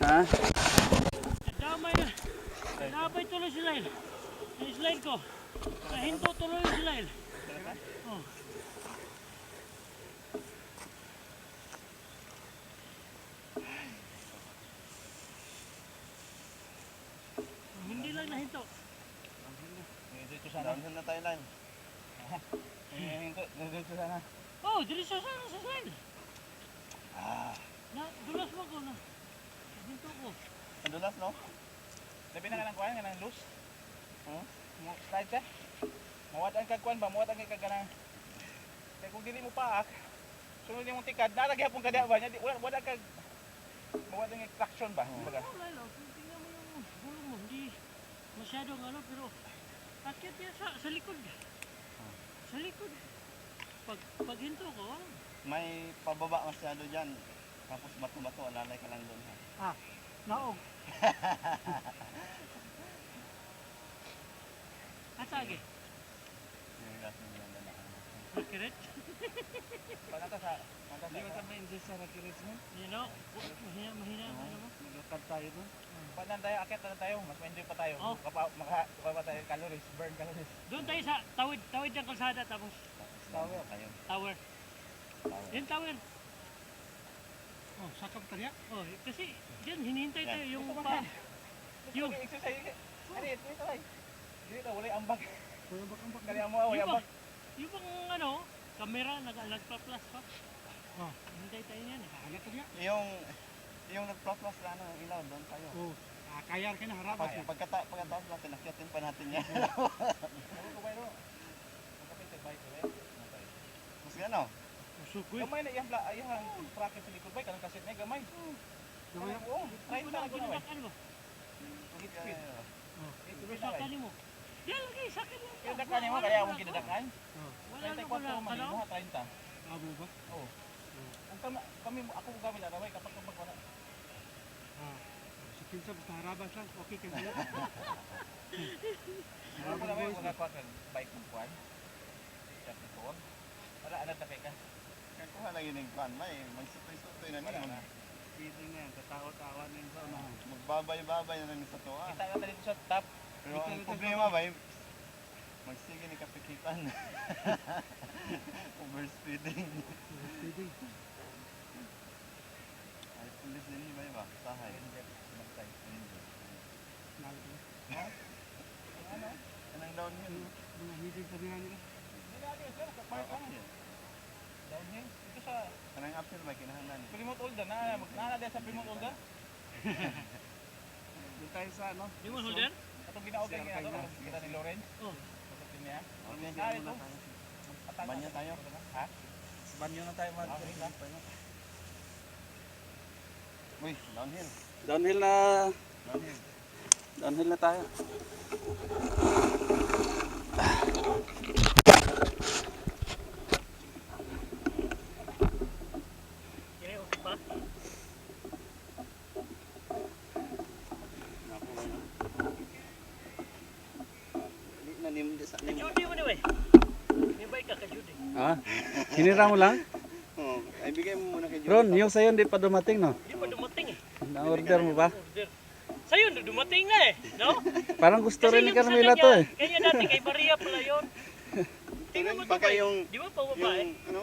Ha? Damay tuloy sila yun. Yung slide ko. Nahinto tuloy yung slide. Oh. Hindi lang nahinto. Downhill na tayo lang. Dito sana. Oh, diretso sana sa slide. Dulas mo ko na. Hinto ko. Madulas, no? Labi na nga ng kuhan, nga ng loose. Slide siya. Mawadaan kag kuhan ba? Mawadaan kag ganang. Kaya kung dili mo paak, sunod yung tikad, nalagyan pong kada ba niya. Wala kag, mawadaan kag traction ba? Wala lang. Tingnan mo yung gulong mo. Hindi masyadong ano, pero akit yan sa likod. Sa likod. Pag hinto ko, May pababa masyado dyan. Tapos bato-bato, alalay ka lang doon. Ha? naog. At sagi. Yung gas mo lang na. Rakiret. Pagkata sa, Hindi mo sabihin dyan sa rakirit mo? You know, mahina. Ano mo? Maglakad tayo doon. pagkata tayo, akit na tayo, mas ma-enjoy pa tayo. Oh. Makapa tayo calories, burn calories. Doon tayo sa tawid ng kalsada tapos Tower tayo. tower. Tower. Yung tower. Oh, sakap kanya? Oh, kasi diyan hinihintay tayo yung pa. Yung exercise. Ano ito tayo? Dito wala yung ambag. ambak. Kaya mo wala ambag. Yung bang ano, kamera nagpa-plus pa. Oh, hintay tayo niyan eh. Ano to niya? Yung nagpaplas na ng ilaw doon tayo. Oh, kaya ka na harap. Pagkataas natin, nakyatin pa natin yan. Ano ko ba ito? Magkapitin ba ito eh? Mas gano? Sukoy. Gamay na yung bracket sa likod ba? Kanang kasit niya, gamay. Gamay. Oo, try na ako na ba? Ano ba? Hit speed. Pero sakan mo. Yan lagi, sakan mo. Kinadakan niya mo, kaya akong kinadakan. Wala na 34 ko na. man mo, 30. Abo ba? Oo. Kung kami, ako gamit na raway kapag wala. Sa kinsa basta harabas lang. Okay ka mo. Ako na may mga kwa kag bike ng kwan. Chapter 4. Wala anak na kay ka. Kuha lang yun yung kwan, may magsutoy-sutoy na Wala niya. na. Feeding na yan, tatawa-tawa na yun sa unahan. Magbabay-babay na lang sa tuwa. Kita ka dito sa top. Pero ang problema ba, magsige ni kapikitan. Overspeeding. Ay, pulis din ba ba? Sahay. Ano? Anong downhill? Hindi natin sir, kapag ka. Downhill. Ito sa Anong uphill ba kinahanglan? Plymouth Older. Naala din sa Plymouth Older. Doon tayo sa ano? Di mo holder? Itong ginaog kay kita ni Lawrence. Oh. Kapatid niya. Okay, Naala muna ito. tayo. Atak- Banyo tayo. Ha? Banyo na tayo mag Okay na. Uy, downhill. Downhill na. Downhill. Downhill na tayo. Kaya okay pa? Ka-Judy mo na eh. May bike ka, ka-Judy. Ah, hinira mo lang? Oh, ay bigay mo muna kay Judy. Ron, yung sa'yo hindi pa dumating, no? Hindi pa dumating eh. Na-order mo ba? Order. Sa'yo, dumating na eh. No? Parang gusto rin ni yung sa Carmela kanya, to eh. Kanya dati kay Maria pala yun. Tingnan mo ito Baka ba? yung Di ba pa ba eh? ano?